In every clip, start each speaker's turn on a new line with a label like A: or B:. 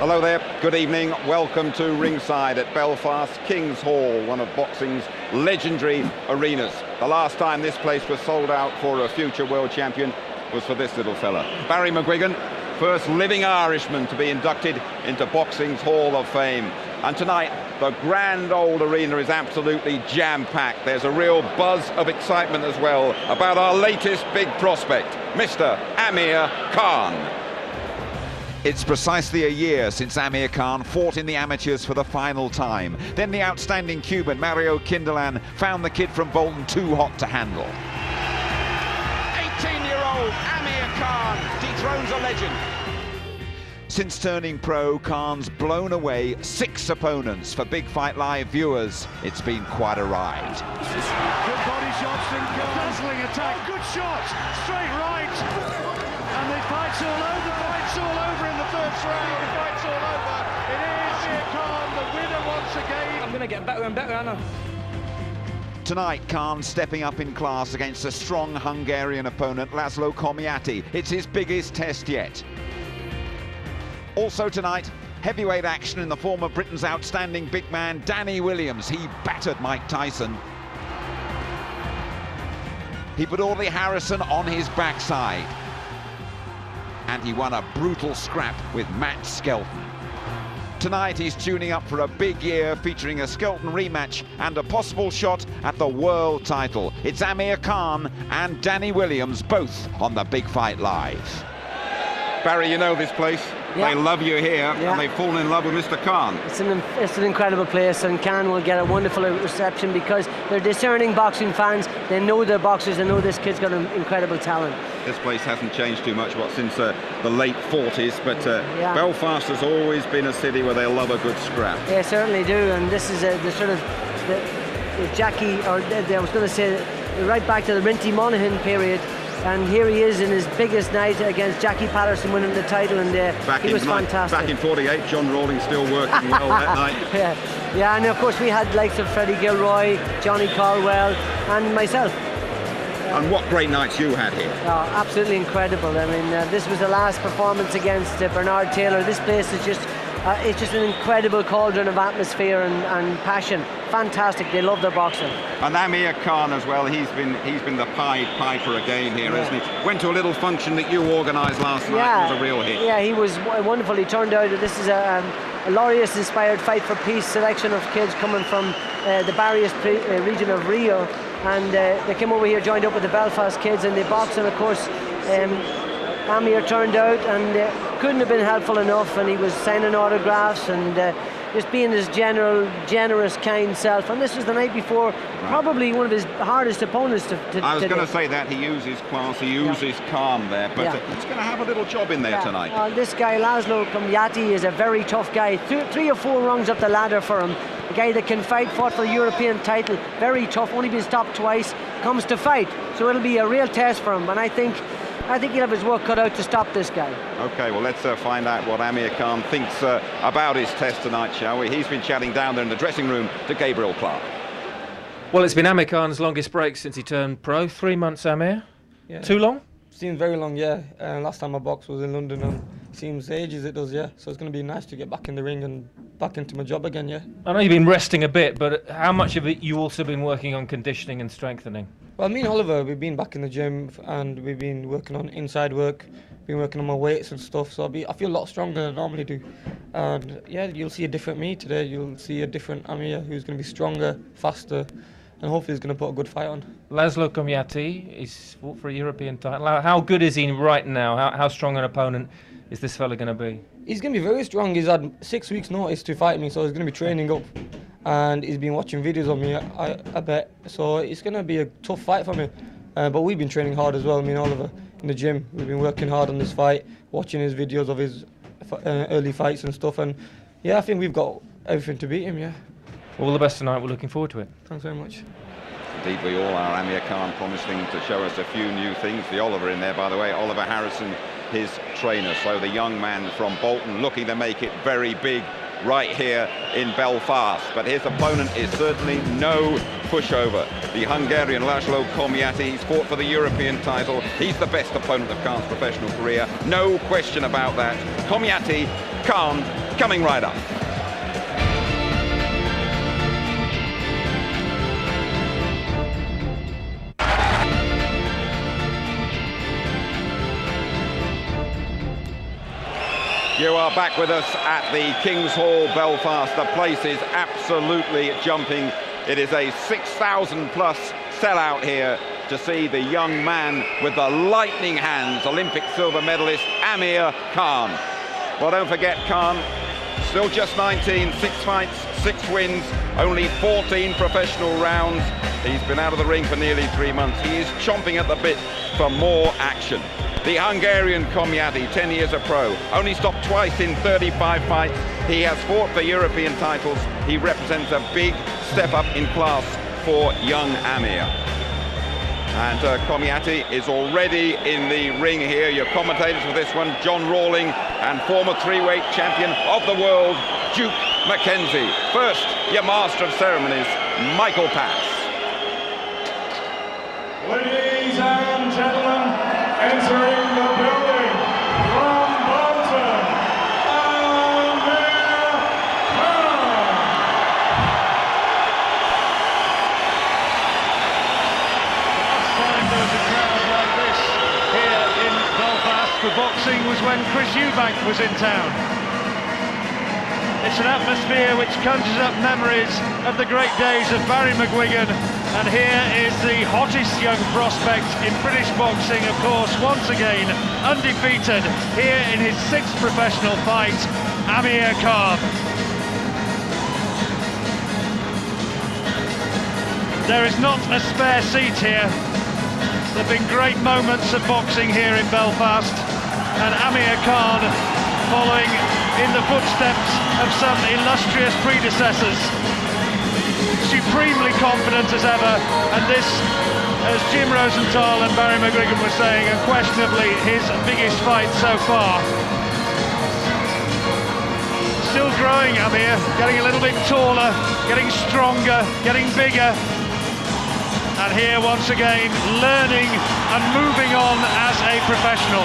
A: Hello there, good evening, welcome to ringside at Belfast King's Hall, one of boxing's legendary arenas. The last time this place was sold out for a future world champion was for this little fella. Barry McGuigan, first living Irishman to be inducted into boxing's Hall of Fame. And tonight, the grand old arena is absolutely jam-packed. There's a real buzz of excitement as well about our latest big prospect, Mr. Amir Khan. It's precisely a year since Amir Khan fought in the amateurs for the final time. Then the outstanding Cuban, Mario Kindelan, found the kid from Bolton too hot to handle. 18-year-old Amir Khan dethrones a legend. Since turning pro, Khan's blown away 6 opponents. For Big Fight Live viewers, it's been quite a ride.
B: Good body shots and dazzling attack. Good shots, straight right. And the fight's all over. The fight's all over in the first round. The fight's all over. It is Amir Khan, the winner once again.
C: I'm going to get better and better, aren't I?
A: Tonight, Khan stepping up in class against a strong Hungarian opponent, Laszlo Komjathi. It's his biggest test yet. Also tonight, heavyweight action in the form of Britain's outstanding big man, Danny Williams. He battered Mike Tyson. He put Audley Harrison on his backside. And he won a brutal scrap with Matt Skelton. Tonight he's tuning up for a big year featuring a Skelton rematch and a possible shot at the world title. It's Amir Khan and Danny Williams, both on the Big Fight Live. Barry, you know this place. Yeah. They love you here, and they've fallen in love with Mr. Khan.
C: It's an incredible place, and Khan will get a wonderful reception because they're discerning boxing fans. They know their boxers, they know this kid's got an incredible talent.
A: This place hasn't changed too much since the late 40s, but Belfast has always been a city where they love a good scrap.
C: They certainly do, and this is the sort of Jackie, or I was going to say, right back to the Rinty Monaghan period. And here he is in his biggest night against Jackie Patterson, winning the title, and he was fantastic.
A: Back in '48, John Rawlings still working well that night.
C: Yeah, and of course we had likes of Freddie Gilroy, Johnny Caldwell, and myself.
A: And what great nights you had here.
C: Oh, absolutely incredible. I mean, this was the last performance against Bernard Taylor. This place is just, it's just an incredible cauldron of atmosphere and passion. Fantastic. They love their boxing.
A: And Amir Khan as well. He's been the Pied Piper again here, hasn't he? Went to a little function that you organised last night. It was a real hit.
C: Yeah, he was wonderful. He turned out that this is a Laureus-inspired Fight for Peace selection of kids coming from the Barrios region of Rio, and they came over here, joined up with the Belfast kids, and they boxed. And of course, Amir turned out and couldn't have been helpful enough, and he was signing autographs and just being his generous, kind self. And this was the night before, probably one of his hardest opponents to
A: I was going to say that. He uses class, he uses calm there, but he's going to have a little job in there tonight.
C: This guy, Laszlo Komjathi, is a very tough guy. 3 or 4 rungs up the ladder for him. A guy that can fight, fought for the European title, very tough, only been stopped twice, comes to fight. So it'll be a real test for him, and I think he'll have his work cut out to stop this guy.
A: Okay, well, let's find out what Amir Khan thinks about his test tonight, shall we? He's been chatting down there in the dressing room to Gabriel Clark.
D: Well, it's been Amir Khan's longest break since he turned pro. 3 months, Amir.
E: Yeah.
D: Too long?
E: Seems very long, yeah. Last time I boxed was in London, and seems ages it does, yeah. So it's going to be nice to get back in the ring and back into my job again, yeah.
D: I know you've been resting a bit, but how much of it you also been working on conditioning and strengthening?
E: Well, me and Oliver, we've been back in the gym and we've been working on inside work, been working on my weights and stuff, so I feel a lot stronger than I normally do. And yeah, you'll see a different me today. You'll see a different Amir who's going to be stronger, faster, and hopefully he's going to put a good fight on.
D: Laszlo Komjathi is fought for a European title. How good is he right now? How strong an opponent is this fella going to be?
E: He's going to be very strong. He's had 6 weeks notice to fight me, so he's going to be training up. And he's been watching videos of me, I bet. So it's going to be a tough fight for me. But we've been training hard as well, me and Oliver, in the gym. We've been working hard on this fight, watching his videos of his early fights and stuff. And yeah, I think we've got everything to beat him, yeah.
D: All the best tonight. We're looking forward to it.
E: Thanks very much.
A: Indeed, we all are. Amir Khan promising to show us a few new things. The Oliver in there, by the way, Oliver Harrison, his trainer. So the young man from Bolton looking to make it very big right here in Belfast. But his opponent is certainly no pushover. The Hungarian Laszlo Komjathi, he's fought for the European title. He's the best opponent of Khan's professional career. No question about that. Komjathi, Khan, coming right up. You are back with us at the King's Hall, Belfast. The place is absolutely jumping. It is a 6,000 plus sellout here to see the young man with the lightning hands, Olympic silver medalist Amir Khan. Well, don't forget Khan, still just 19, 6 fights, 6 wins, only 14 professional rounds. He's been out of the ring for nearly 3 months. He is chomping at the bit for more action. The Hungarian Komjathi, 10 years a pro, only stopped twice in 35 fights. He has fought for European titles. He represents a big step up in class for young Amir. And Komjathi is already in the ring here. Your commentators for this one, John Rawling and former 3-weight champion of the world, Duke McKenzie. First, your master of ceremonies, Michael Pass.
F: Ladies and gentlemen, entering the building from Bolton, Amir Khan.
B: Last time there was a crowd like this here in Belfast for boxing was when Chris Eubank was in town. It's an atmosphere which conjures up memories of the great days of Barry McGuigan, and here is the hottest young prospect in British boxing, of course, once again undefeated here in his 6th professional fight, Amir Khan. There is not a spare seat here. There have been great moments of boxing here in Belfast, and Amir Khan following in the footsteps of some illustrious predecessors. Supremely confident as ever, and this, as Jim Rosenthal and Barry McGuigan were saying, unquestionably his biggest fight so far. Still growing, Amir, getting a little bit taller, getting stronger, getting bigger, and here once again learning and moving on as a professional.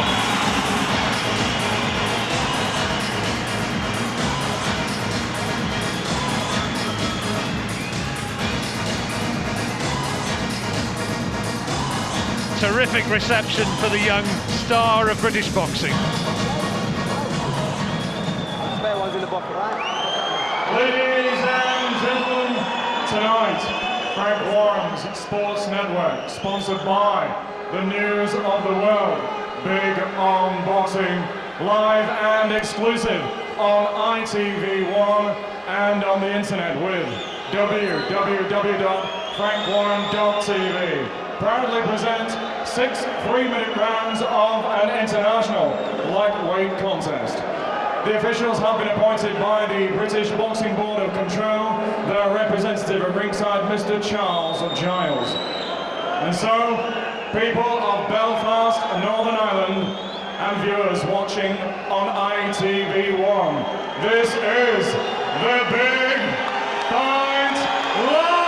B: Terrific reception for the young star of British boxing.
C: Spare ones in the bucket, right?
F: Ladies and gentlemen, tonight, Frank Warren's Sports Network, sponsored by the News of the World, big on boxing, live and exclusive on ITV1 and on the internet with www.frankwarren.tv. Proudly present 6 3-minute rounds of an international lightweight contest. The officials have been appointed by the British Boxing Board of Control, their representative at ringside, Mr. Charles Giles. And so, people of Belfast, Northern Ireland, and viewers watching on ITV1, this is the Big Fight Live!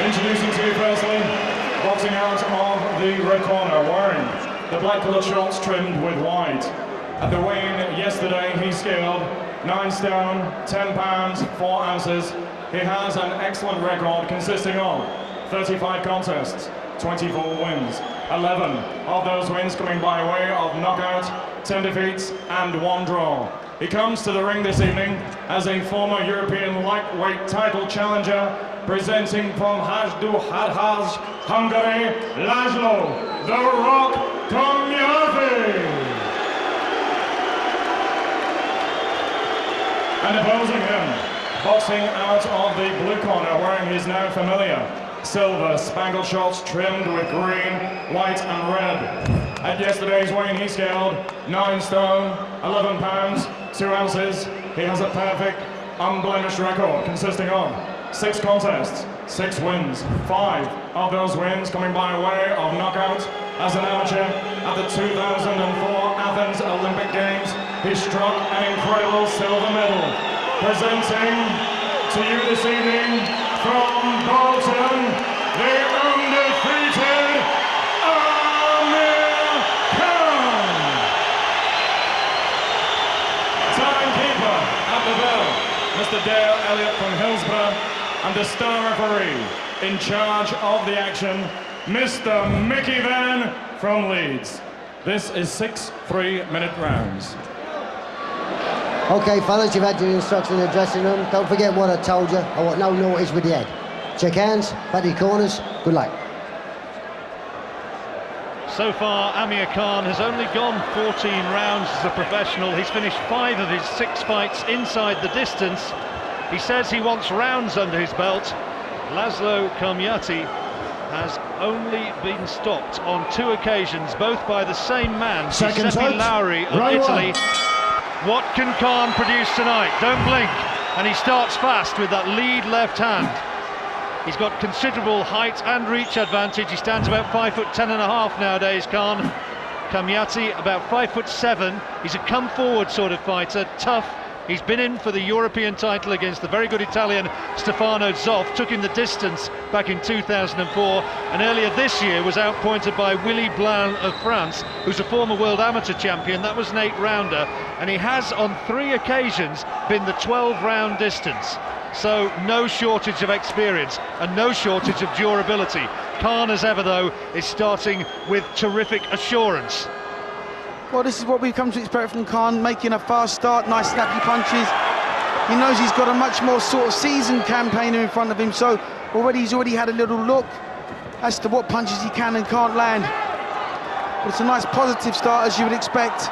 F: Introducing to you firstly, boxing out of the red corner, wearing the black coloured shorts trimmed with white. At the weigh-in yesterday, he scaled 9 stone, 10 pounds, 4 ounces. He has an excellent record consisting of 35 contests, 24 wins, 11 of those wins coming by way of knockout, 10 defeats and 1 draw. He comes to the ring this evening as a former European lightweight title challenger, presenting from Hadhaz, Hungary, Laszlo "The Rock" Komjathi. And opposing him, boxing out of the blue corner, wearing his now familiar silver spangled shorts trimmed with green, white and red. At yesterday's weigh-in, he scaled 9 stone, 11 pounds, 2 ounces. He has a perfect, unblemished record consisting of 6 contests, 6 wins, 5 of those wins coming by way of knockout. As an amateur at the 2004 Athens Olympic Games, he struck an incredible silver medal. Presenting to you this evening from Bolton, the undefeated Amir! Mr. Dale Elliott from Hillsborough, and the star referee in charge of the action, Mr. Mickey Van from Leeds. This is 6 3-minute rounds.
G: Okay, fellas, you've had your instruction in the dressing room. Don't forget what I told you. I want no notice with the head. Check hands, back to your corners. Good luck.
B: So far, Amir Khan has only gone 14 rounds as a professional. He's finished 5 of his 6 fights inside the distance. He says he wants rounds under his belt. Laszlo Komjathi has only been stopped on 2 occasions, both by the same man, Giuseppe Lowry of Italy. What can Khan produce tonight? Don't blink. And he starts fast with that lead left hand. He's got considerable height and reach advantage. He stands about 5'10.5" nowadays, Khan. Komjathi about 5'7". He's a come forward sort of fighter, tough. He's been in for the European title against the very good Italian Stefano Zoff, took him the distance back in 2004, and earlier this year was outpointed by Willy Blanc of France, who's a former world amateur champion. That was an 8-rounder, and he has on 3 occasions been the 12-round distance. So no shortage of experience and no shortage of durability. Khan, as ever though, is starting with terrific assurance.
H: Well, this is what we've come to expect from Khan, making a fast start, nice snappy punches. He knows he's got a much more sort of seasoned campaigner in front of him, so he's already had a little look as to what punches he can and can't land. But it's a nice positive start, as you would expect.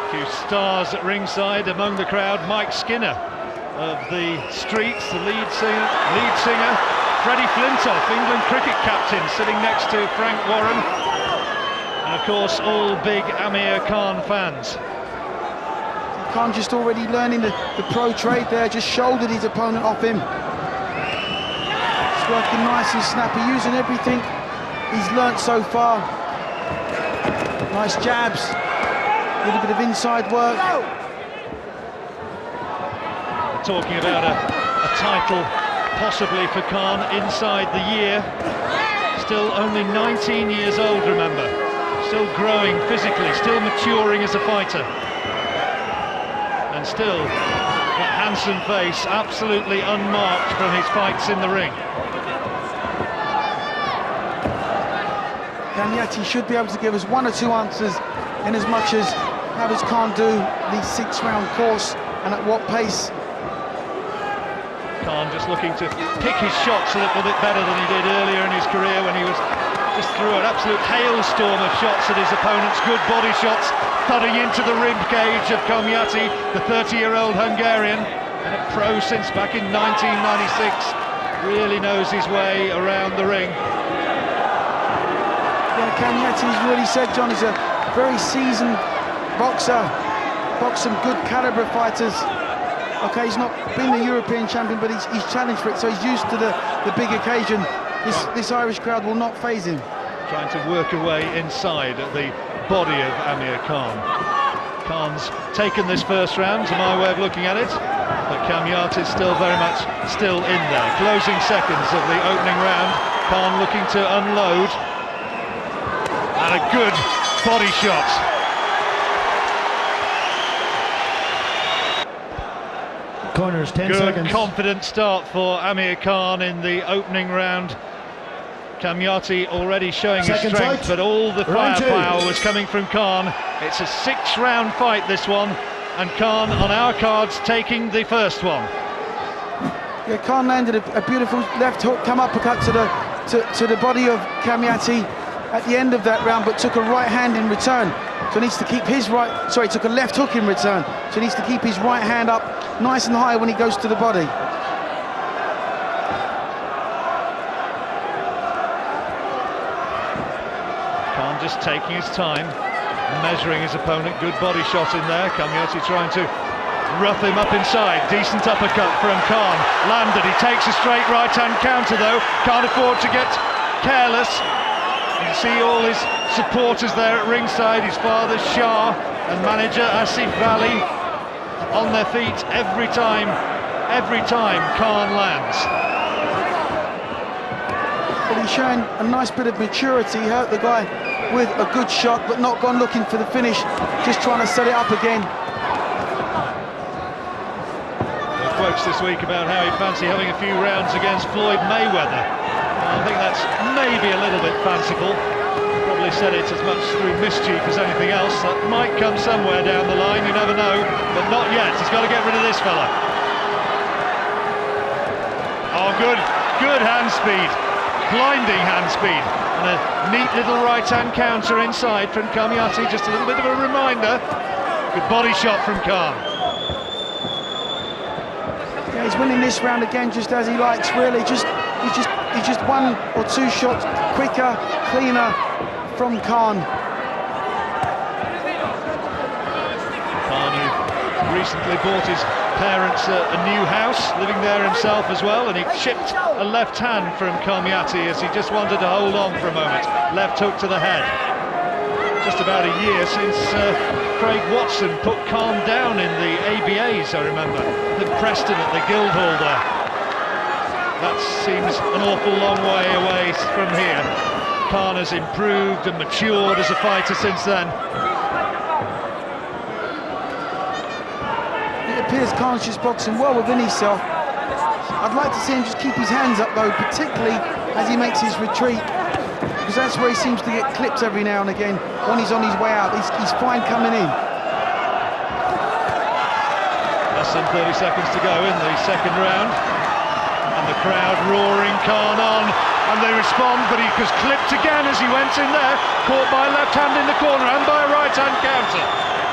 B: A few stars at ringside among the crowd. Mike Skinner of the Streets, the lead singer. Freddie Flintoff, England cricket captain, sitting next to Frank Warren. And of course, all big Amir Khan fans.
H: Khan just already learning the pro trade there, just shouldered his opponent off him. Just working nice and snappy, using everything he's learnt so far. Nice jabs, a little bit of inside work.
B: We're talking about a title possibly for Khan inside the year. Still only 19 years old, remember. Still growing physically, still maturing as a fighter. And still, that handsome face absolutely unmarked from his fights in the ring.
H: Komjathi should be able to give us 1 or 2 answers in as much as how does Khan do the 6-round course and at what pace.
B: Khan just looking to pick his shots a little bit better than he did earlier in his career, when he was just threw an absolute hailstorm of shots at his opponents. Good body shots thudding into the rib cage of Komjathi, the 30-year-old Hungarian, and a pro since back in 1996. Really knows his way around the ring.
H: Yeah, Komjathi, as you already said, John, is a very seasoned boxer. Boxed some good caliber fighters. Okay, he's not been the European champion, but he's challenged for it, so he's used to the big occasion. This Irish crowd will not faze him.
B: Trying to work away inside at the body of Amir Khan. Khan's taken this first round, to my way of looking at it, but Komjathi is still very much still in there. Closing seconds of the opening round. Khan looking to unload. And a good body shot.
I: Corners, 10
B: Good,
I: seconds.
B: confident start for Amir Khan in the opening round. Komjathi already showing his strength, but all the firepower was coming from Khan. It's a 6-round fight, this one, and Khan on our cards taking the first one.
H: Yeah, Khan landed a beautiful left hook, come uppercut to the body of Komjathi at the end of that round, but took a right hand in return. So he needs to keep his took a left hook in return. So he needs to keep his right hand up nice and high when he goes to the body.
B: Khan just taking his time, measuring his opponent. Good body shot in there. Komjathi trying to rough him up inside. Decent uppercut from Khan. Landed. He takes a straight right-hand counter though. Can't afford to get careless. You see all his supporters there at ringside. His father Shah and manager Asif Valley on their feet every time Khan lands.
H: Well, he's showing a nice bit of maturity. He hurt the guy with a good shot, but not gone looking for the finish, just trying to set it up again.
B: There are quotes this week about how he'd fancy having a few rounds against Floyd Mayweather. I think that's maybe a little bit fanciful. Probably said it as much through mischief as anything else. That might come somewhere down the line, you never know, but not yet. He's got to get rid of this fella. Oh, good hand speed, blinding hand speed, and a neat little right-hand counter inside from Komjathi. Just a little bit of a reminder. Good body shot from Khan.
H: Yeah, he's winning this round again, just as he likes. Really, he's just 1 or 2 shots quicker, cleaner from Khan.
B: Khan, who recently bought his parents a new house, living there himself as well, and he chipped a left hand from Komjathi as he just wanted to hold on for a moment. Left hook to the head. Just about a year since Craig Watson put Khan down in the ABAs, I remember, at Preston at the Guildhall there. That seems an awful long way away from here. Khan has improved and matured as a fighter since then.
H: It appears Khan's just boxing well within himself. I'd like to see him just keep his hands up though, particularly as he makes his retreat, because that's where he seems to get clipped every now and again when he's on his way out. He's fine coming in.
B: Less than 30 seconds to go in the second round, and the crowd roaring Khan on, and they respond, but he was clipped again as he went in there, caught by a left hand in the corner and by a right hand counter.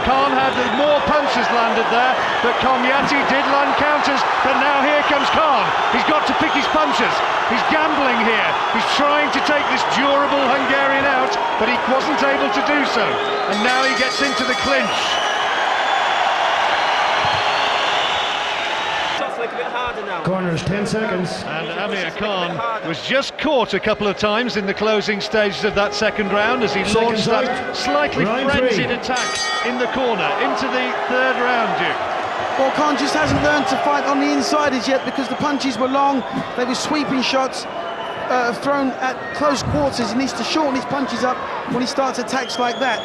B: Khan had more punches landed there, but Komjathi did land counters, but now here comes Khan. He's got to pick his punches. He's gambling here. He's trying to take this durable Hungarian out, but he wasn't able to do so. And now he gets into the clinch.
I: Corners, 10 seconds.
B: And Amir Khan was just caught a couple of times in the closing stages of that second round as he launched that slightly frenzied attack in the corner into the third round, Duke.
H: Well, Khan just hasn't learned to fight on the inside as yet, because the punches were long, they were sweeping shots thrown at close quarters. He needs to shorten his punches up when he starts attacks like that.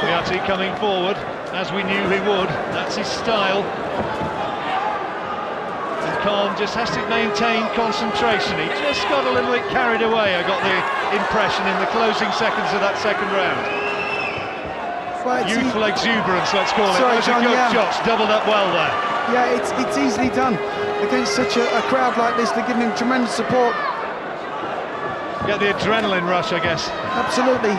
B: Komjathi coming forward, as we knew he would. That's his style. And Khan just has to maintain concentration. He just got a little bit carried away, I got the impression, in the closing seconds of that second round.
H: Well,
B: youthful exuberance, let's call it. Those are good shots, doubled up well there.
H: Yeah, it's easily done against such a crowd like this. They're giving him tremendous support.
B: Get the adrenaline rush, I guess.
H: Absolutely.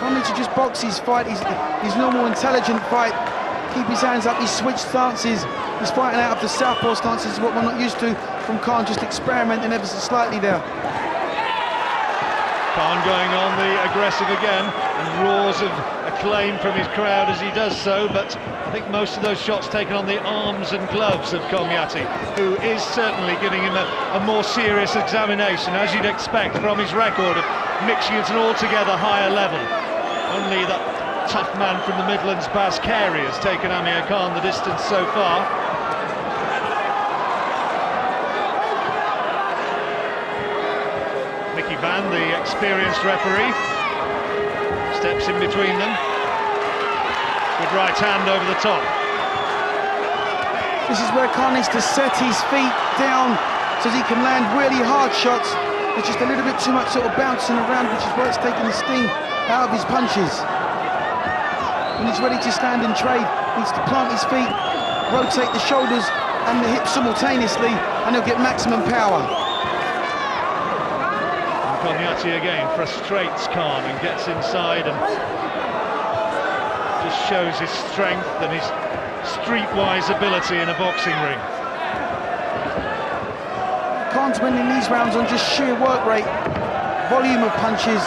H: Khan needs to just box his fight, his normal intelligent fight, keep his hands up, he's switched stances, he's fighting out of the southpaw stances, what we're not used to from Khan, just experimenting ever so slightly there.
B: Khan going on the aggressive again, and roars of acclaim from his crowd as he does so, but I think most of those shots taken on the arms and gloves of Komjathi, who is certainly giving him a more serious examination, as you'd expect from his record of mixing at an altogether higher level. Only that tough man from the Midlands, Baz Carey, has taken Amir Khan the distance so far. Mickey Van, the experienced referee, steps in between them. Good right hand over the top.
H: This is where Khan needs to set his feet down so he can land really hard shots. There's just a little bit too much sort of bouncing around, which is where it's taking the sting out of his punches. When he's ready to stand and trade, he needs to plant his feet, rotate the shoulders and the hips simultaneously, and he'll get maximum power.
B: And Komjathi again frustrates Khan and gets inside and just shows his strength and his streetwise ability in a boxing ring.
H: Khan's winning these rounds on just sheer work rate, volume of punches.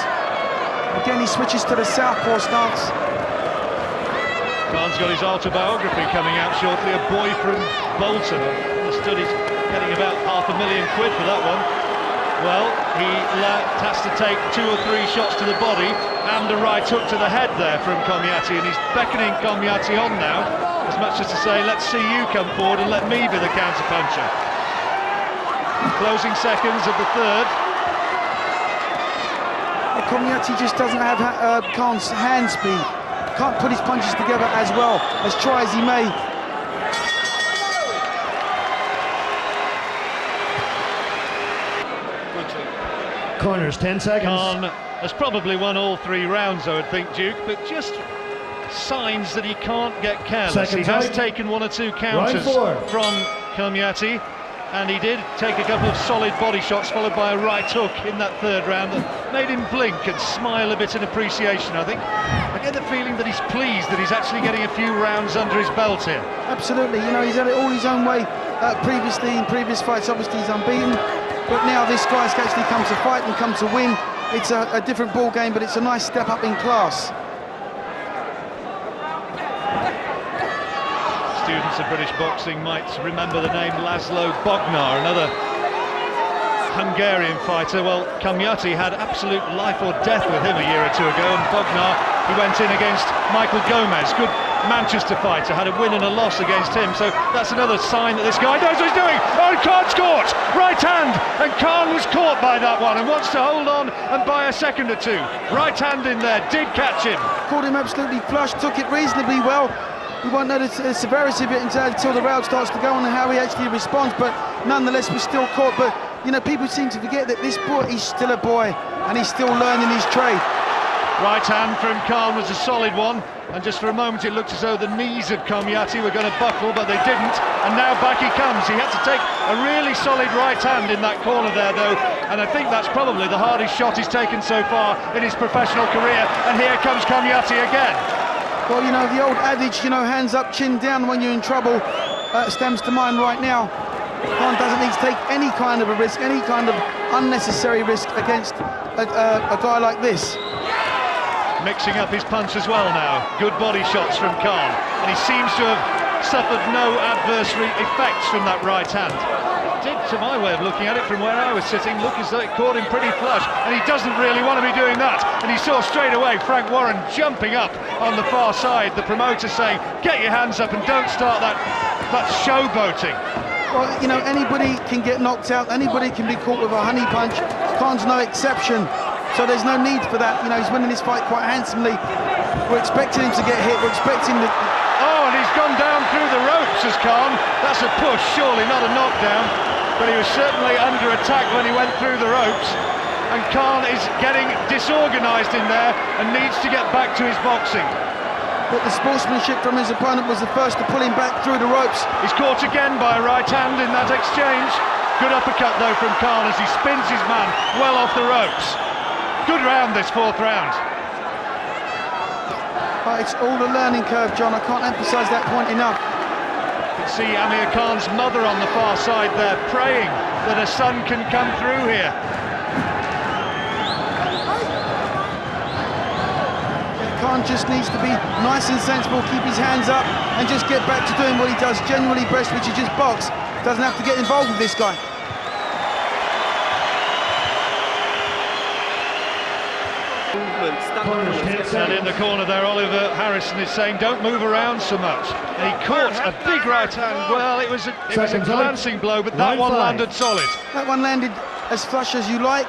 H: Again, he switches to the southpaw stance.
B: Khan's got his autobiography coming out shortly, A Boy from Bolton. I understood he's getting about £500,000 for that one. Well, he has to take 2 or 3 shots to the body and a right hook to the head there from Komjathi, and he's beckoning Komjathi on now, as much as to say, let's see you come forward and let me be the counter-puncher. Closing seconds of the third.
H: Komjathi just doesn't have Khan's hand speed. Can't put his punches together as well, as try as he may.
I: Corners, 10 seconds.
B: Khan has probably won all 3 rounds, I would think, Duke, but just signs that he can't get careless. He has taken 1 or 2 counters from Komjathi, and he did take a couple of solid body shots, followed by a right hook in that third round that made him blink and smile a bit in appreciation, I think. I get the feeling that he's pleased that he's actually getting a few rounds under his belt here.
H: Absolutely, you know, he's had it all his own way previously in previous fights. Obviously he's unbeaten, but now this guy's actually come to fight and come to win. It's a different ball game, but it's a nice step up in class.
B: Students of British boxing might remember the name Laszlo Komjathi, another Hungarian fighter. Well, Komjathi had absolute life or death with him a year or 2 ago, and Komjathi, he went in against Michael Gomez, good Manchester fighter, had a win and a loss against him, so that's another sign that this guy knows what he's doing. Oh, Khan's caught! Right hand! And Khan was caught by that one and wants to hold on and buy a second or 2. Right hand in there, did catch him.
H: Caught him absolutely flush, took it reasonably well. We won't know the severity of it until the round starts to go on and how he actually responds, but nonetheless we're still caught. But you know, people seem to forget that this boy, he's still a boy and he's still learning his trade.
B: Right hand from Khan was a solid one, and just for a moment it looked as though the knees of Komjathi were going to buckle, but they didn't, and now back he comes. He had to take a really solid right hand in that corner there though, and I think that's probably the hardest shot he's taken so far in his professional career, and here comes Komjathi again.
H: Well, you know, the old adage, you know, hands up, chin down when you're in trouble, stems to mind right now. Khan doesn't need to take any kind of a risk, any kind of unnecessary risk against a guy like this.
B: Mixing up his punch as well now. Good body shots from Khan, and he seems to have suffered no adverse effects from that right hand. It did, to my way of looking at it from where I was sitting, look as though it caught him pretty flush, and he doesn't really want to be doing that. And he saw straight away Frank Warren jumping up on the far side, the promoter saying, get your hands up and don't start that showboating.
H: Well, you know, anybody can get knocked out, anybody can be caught with a honey punch. Khan's no exception, so there's no need for that. You know, he's winning this fight quite handsomely. We're expecting him to get hit, we're expecting the...
B: Oh, and he's gone down through the ropes as Khan. That's a push, surely not a knockdown, but he was certainly under attack when he went through the ropes. And Khan is getting disorganised in there and needs to get back to his boxing.
H: But the sportsmanship from his opponent was the first to pull him back through the ropes.
B: He's caught again by a right hand in that exchange. Good uppercut though from Khan as he spins his man well off the ropes. Good round, this 4th round.
H: It's all a learning curve, John. I can't emphasise that point enough.
B: You can see Amir Khan's mother on the far side there praying that her son can come through here.
H: Khan just needs to be nice and sensible, keep his hands up and just get back to doing what he does genuinely best, which is just box. Doesn't have to get involved with this guy.
B: And in the corner there, Oliver Harrison is saying, don't move around so much. And he caught a big right hand. Well, it was a glancing blow, but that one landed solid.
H: That one landed as flush as you like.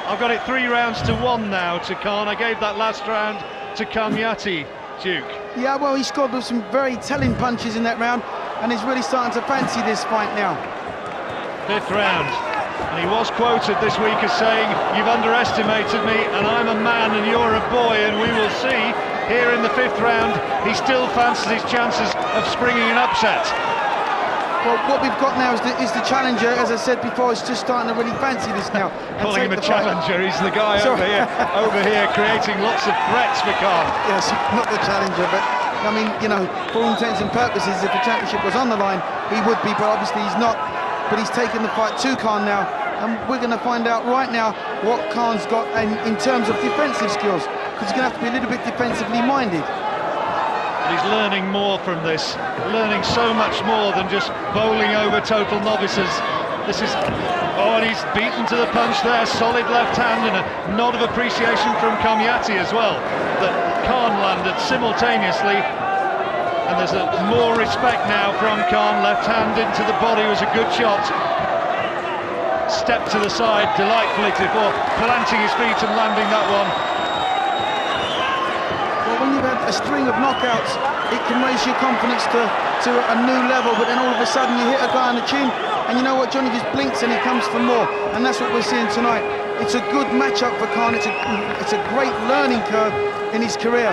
B: I've got it 3 rounds to 1 now to Khan. I gave that last round to Komjathi, Duke.
H: Yeah, well, he scored with some very telling punches in that round, and he's really starting to fancy this fight now.
B: 5th round. And he was quoted this week as saying, you've underestimated me, and I'm a man and you're a boy, and we will see. Here in the 5th round, he still fancies his chances of springing an upset.
H: Well, what we've got now is the challenger. As I said before, is just starting to really fancy this now.
B: Calling him a challenger, he's the guy over here creating lots of threats for Khan.
H: Yes, not the challenger, but I mean, you know, for all intents and purposes, if the championship was on the line, he would be, but obviously he's not. But he's taken the fight to Khan now, and we're going to find out right now what Khan's got in terms of defensive skills, because he's going to have to be a little bit defensively minded.
B: He's learning more from this, learning so much more than just bowling over total novices. This is, Oh, and he's beaten to the punch there, solid left hand, and a nod of appreciation from Komjathi as well, that Khan landed simultaneously, and there's more respect now from Khan. Left hand into the body was a good shot. Step to the side delightfully before planting his feet and landing that one.
H: Well, when you've had a string of knockouts, it can raise your confidence to a new level, but then all of a sudden you hit a guy on the chin, and you know what, Johnny just blinks and he comes for more, and that's what we're seeing tonight. It's a good matchup for Khan. It's a great learning curve in his career.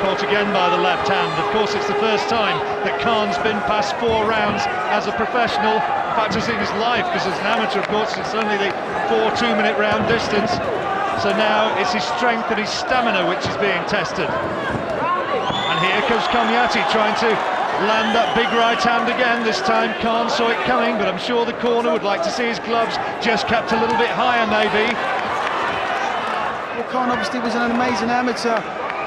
B: Caught again by the left hand. Of course, it's the first time that Khan's been past 4 rounds as a professional. In fact, it's in his life, because as an amateur, of course, it's only the 4 2-minute round distance. So now it's his strength and his stamina which is being tested. And here comes Komjathi trying to land that big right hand again. This time Khan saw it coming, but I'm sure the corner would like to see his gloves just kept a little bit higher, maybe.
H: Well, Khan obviously was an amazing amateur,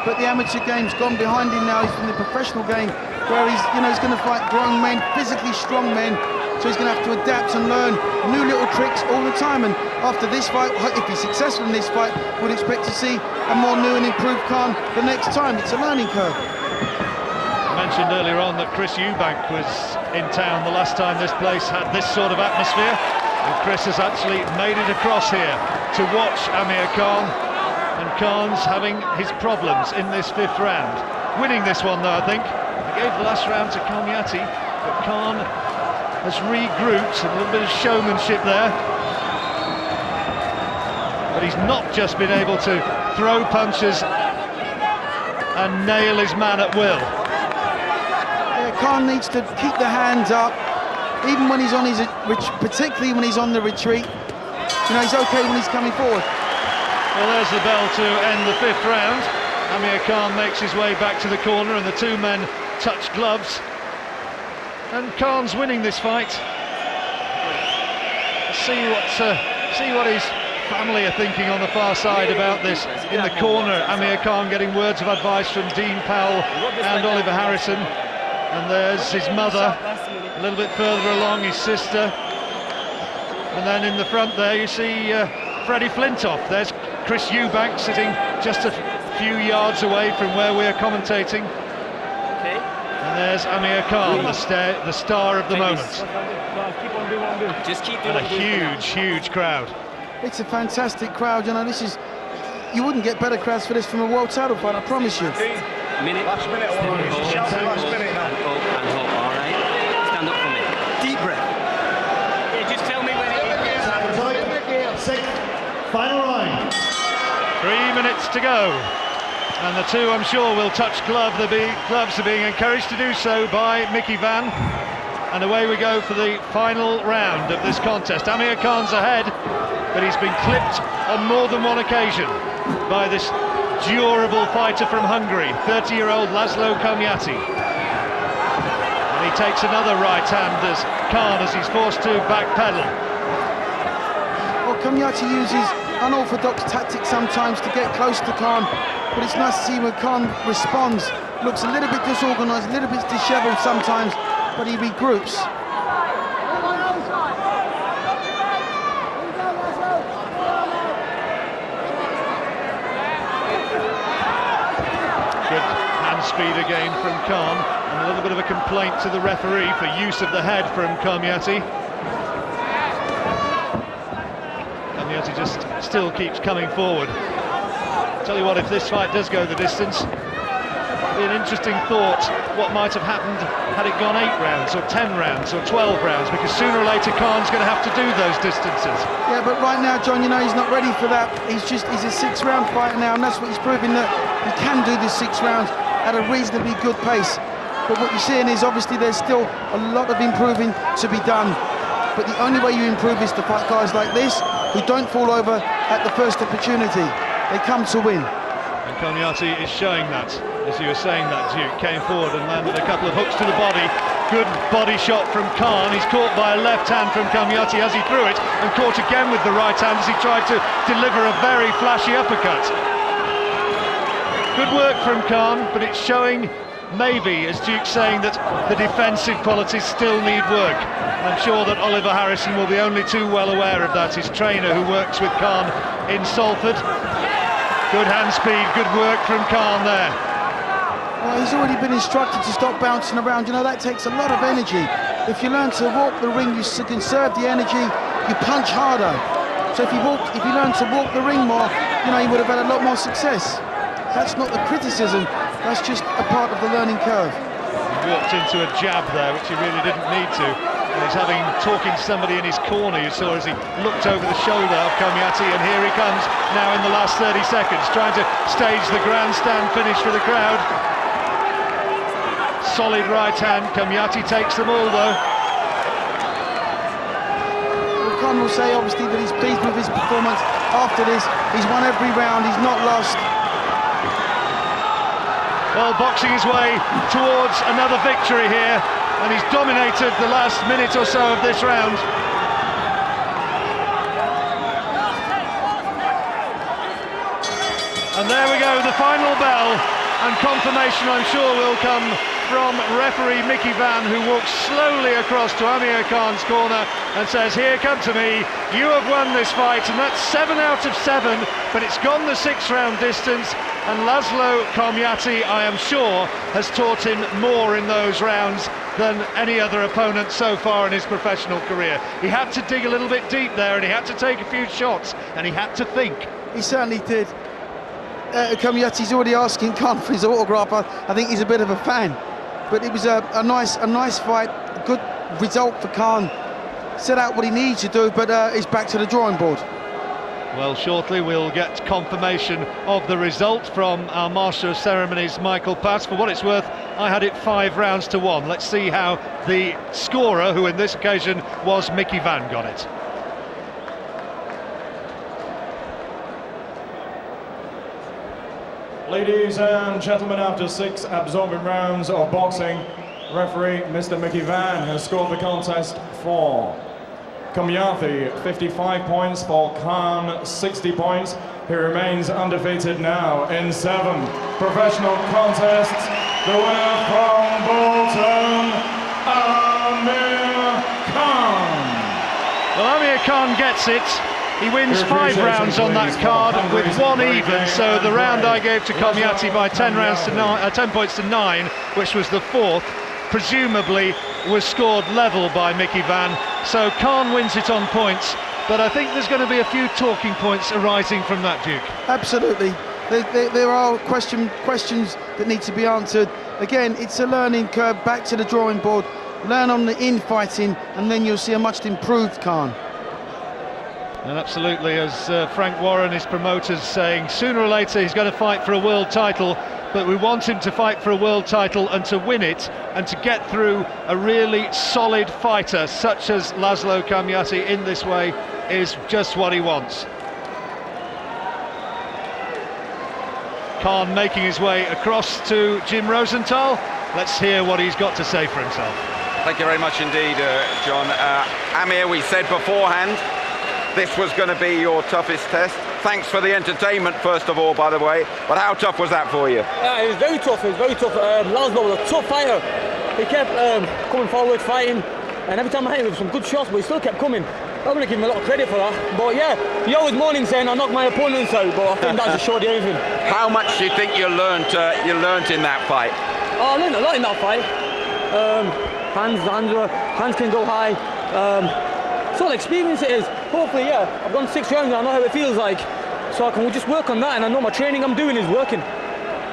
H: but the amateur game's gone behind him now. He's in the professional game, where he's going to fight grown men, physically strong men. So he's going to have to adapt and learn new little tricks all the time. And after this fight, if he's successful in this fight, we'd expect to see a more new and improved Khan the next time. It's a learning curve.
B: I mentioned earlier on that Chris Eubank was in town the last time this place had this sort of atmosphere, and Chris has actually made it across here to watch Amir Khan, and Khan's having his problems in this 5th round. Winning this one though, I think. He gave the last round to Komjathi, but Khan has regrouped, a little bit of showmanship there, but he's not just been able to throw punches and nail his man at will.
H: Khan needs to keep the hands up, even when he's on his, particularly when he's on the retreat. You know, he's okay when he's coming forward.
B: Well, there's the bell to end the 5th round. Amir Khan makes his way back to the corner, and the 2 men touch gloves. And Khan's winning this fight. See what his family are thinking on the far side about this. In the corner, Amir Khan getting words of advice from Dean Powell and Oliver Harrison. And there's his mother, a little bit further along, his sister. And then in the front there you see Freddie Flintoff. There's Chris Eubank sitting just a few yards away from where we're commentating. And there's Amir Khan, the star of the moment. And a huge crowd.
H: It's a fantastic crowd, you know. You wouldn't get better crowds for this from a world title fight, I promise you.
J: Last minute. Last minute now. And hope, all right. Stand up for me. Deep breath. Yeah, just tell me when it is.
I: 6th, final round.
B: 3 minutes to go. And the 2, I'm sure, will touch gloves. The gloves are being encouraged to do so by Mickey Van. And away we go for the final round of this contest. Amir Khan's ahead, but he's been clipped on more than one occasion by this durable fighter from Hungary, 30-year-old Laszlo Komjathi. And he takes another right hand as Khan, as he's forced to backpedal.
H: Well, Komjathi uses unorthodox tactics sometimes to get close to Khan, but it's nice to see when Khan responds. Looks a little bit disorganised, a little bit dishevelled sometimes, but he regroups.
B: Good hand speed again from Khan, and a little bit of a complaint to the referee for use of the head from Komjathi. Komjathi just still keeps coming forward. Tell you what, if this fight does go the distance, it'd be an interesting thought what might have happened had it gone 8 rounds or 10 rounds or 12 rounds, because sooner or later Khan's going to have to do those distances.
H: Yeah, but right now, John, you know, he's not ready for that. He's a 6-round fighter now, and that's what he's proving, that he can do the 6 rounds at a reasonably good pace. But what you're seeing is obviously there's still a lot of improving to be done. But the only way you improve is to fight guys like this, who don't fall over at the first opportunity. They come to win.
B: And Komjathi is showing that. As you were saying that, Duke came forward and landed a couple of hooks to the body. Good body shot from Khan. He's caught by a left hand from Komjathi as he threw it, and caught again with the right hand as he tried to deliver a very flashy uppercut. Good work from Khan, but it's showing maybe, as Duke's saying, that the defensive qualities still need work. I'm sure that Oliver Harrison will be only too well aware of that, his trainer who works with Khan in Salford. Good hand speed, good work from Khan there.
H: Well, he's already been instructed to stop bouncing around. You know, that takes a lot of energy. If you learn to walk the ring, you conserve the energy, you punch harder. So if you learn to walk the ring more, you know, you would have had a lot more success. That's not the criticism, that's just a part of the learning curve.
B: He walked into a jab there, which he really didn't need to. And he's talking to somebody in his corner, you saw as he looked over the shoulder of Komjathi, and here he comes now in the last 30 seconds, trying to stage the grandstand finish for the crowd. Solid right hand, Komjathi takes them all though.
H: Well, Khan will say obviously that he's pleased with his performance after this. He's won every round, he's not lost.
B: Well, boxing his way towards another victory here, and he's dominated the last minute or so of this round. And there we go, the final bell, and confirmation I'm sure will come from referee Mickey Van, who walks slowly across to Amir Khan's corner and says, here, come to me, you have won this fight, and that's 7 out of 7, but it's gone the 6-round distance, and Laszlo Komjathi, I am sure, has taught him more in those rounds than any other opponent so far in his professional career. He had to dig a little bit deep there, and he had to take a few shots, and he had to think.
H: He certainly did. Komjathi's already asking Khan for his autograph. I think he's a bit of a fan. But it was a nice fight, a good result for Khan. Set out what he needs to do, but he's back to the drawing board.
B: Well, shortly we'll get confirmation of the result from our Master of Ceremonies, Michael Pass. For what it's worth, I had it 5 rounds to 1. Let's see how the scorer, who in this occasion was Mickey Van, got it.
F: Ladies and gentlemen, after 6 absorbing rounds of boxing, referee Mr. Mickey Van has scored the contest for Komjathi 55 points, for Khan 60 points. He remains undefeated now in 7 professional contests. The winner from Bolton, Amir Khan.
B: Well, Amir Khan gets it. He wins 5 rounds on that card with 1 even, so the round I gave to Komjathi by 10 points to 9, which was the 4th, presumably was scored level by Mickey Van. So Khan wins it on points, but I think there's going to be a few talking points arising from that, Duke.
H: Absolutely. There are questions that need to be answered. Again, it's a learning curve, back to the drawing board, learn on the infighting, and then you'll see a much improved Khan.
B: And absolutely, as Frank Warren, his promoter's saying, sooner or later he's going to fight for a world title, but we want him to fight for a world title and to win it, and to get through a really solid fighter such as Laszlo Komjathi in this way is just what he wants. Khan making his way across to Jim Rosenthal. Let's hear what he's got to say for himself.
A: Thank you very much indeed, John. Amir, we said beforehand this was going to be your toughest test. Thanks for the entertainment, first of all, by the way. But how tough was that for you?
E: It was very tough. Laszlo was a tough fighter. He kept coming forward, fighting, and every time I hit him with some good shots, but he still kept coming. I'm going to give him a lot of credit for that. But yeah, he always moaning saying I knocked my opponents out, but I think that just showed you everything.
A: How much do you think you learnt in that fight?
E: Oh, I learned a lot in that fight. Hands can go high. It's all experience it is. Hopefully, yeah, I've done 6 rounds and I know how it feels like. So I can just work on that, and I know my training I'm doing is working.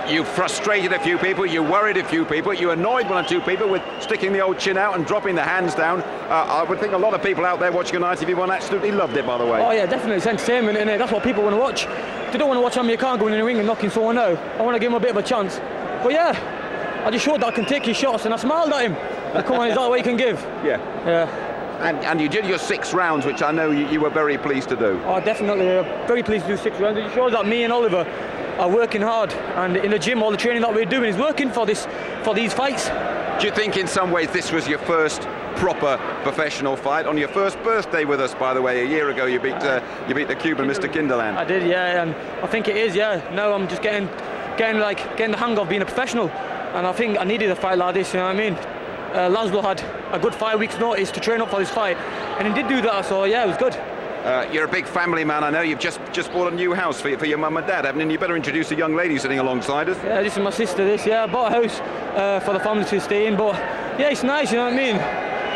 A: You frustrated a few people, you worried a few people, you annoyed 1 or 2 people with sticking the old chin out and dropping the hands down. I would think a lot of people out there watching on ITV1 absolutely loved it, by the way.
E: Oh yeah, definitely, it's entertainment, and that's what people want to watch. They don't want to watch Amir Khan going in the ring and knocking someone out. I want to give him a bit of a chance. But yeah, I just showed that I can take his shots, and I smiled at him. Come on, is that what you can give?
A: Yeah. And you did your 6 rounds, which I know you were very pleased to do.
E: Oh, definitely, very pleased to do 6 rounds. It shows that me and Oliver are working hard, and in the gym all the training that we're doing is working for these fights.
A: Do you think in some ways this was your first proper professional fight? On your first birthday with us, by the way, a year ago, you beat the Cuban Mr. Kinderland.
E: I did, yeah, and I think it is, yeah. Now I'm just getting the hang of being a professional. and I think I needed a fight like this, you know what I mean? Laszlo had a good 5 weeks notice to train up for this fight, and he did do that, so yeah, it was good.
A: You're a big family man. I know you've just bought a new house for your mum and dad, haven't you? And you better introduce the young lady sitting alongside us.
E: Yeah, this is my sister, I bought a house for the family to stay in, but yeah, it's nice, you know what I mean?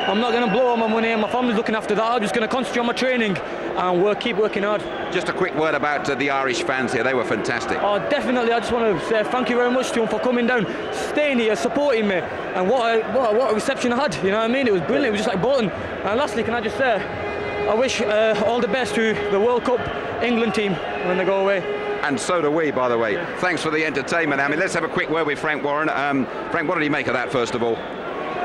E: I'm not going to blow all my money, and my family's looking after that. I'm just going to concentrate on my training and keep working hard.
A: Just a quick word about the Irish fans here. They were fantastic.
E: Oh, definitely. I just want to say thank you very much to them for coming down, staying here, supporting me, and what a reception I had. You know what I mean? It was brilliant. It was just like Bolton. And lastly, can I just say, I wish all the best to the World Cup England team when they go away.
A: And so do we, by the way. Thanks for the entertainment, Amir. Let's have a quick word with Frank Warren. Frank, what did he make of that, first of all?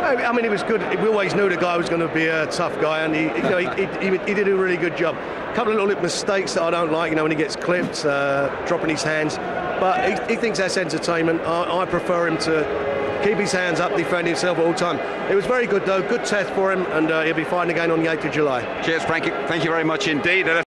K: I mean, it was good. We always knew the guy was going to be a tough guy, and he did a really good job. A couple of little mistakes that I don't like, when he gets clipped, dropping his hands. But he thinks that's entertainment. I prefer him to keep his hands up, defend himself all the time. It was very good, though. Good test for him, and he'll be fighting again on the 8th of July.
A: Cheers, Frankie. Thank you very much indeed.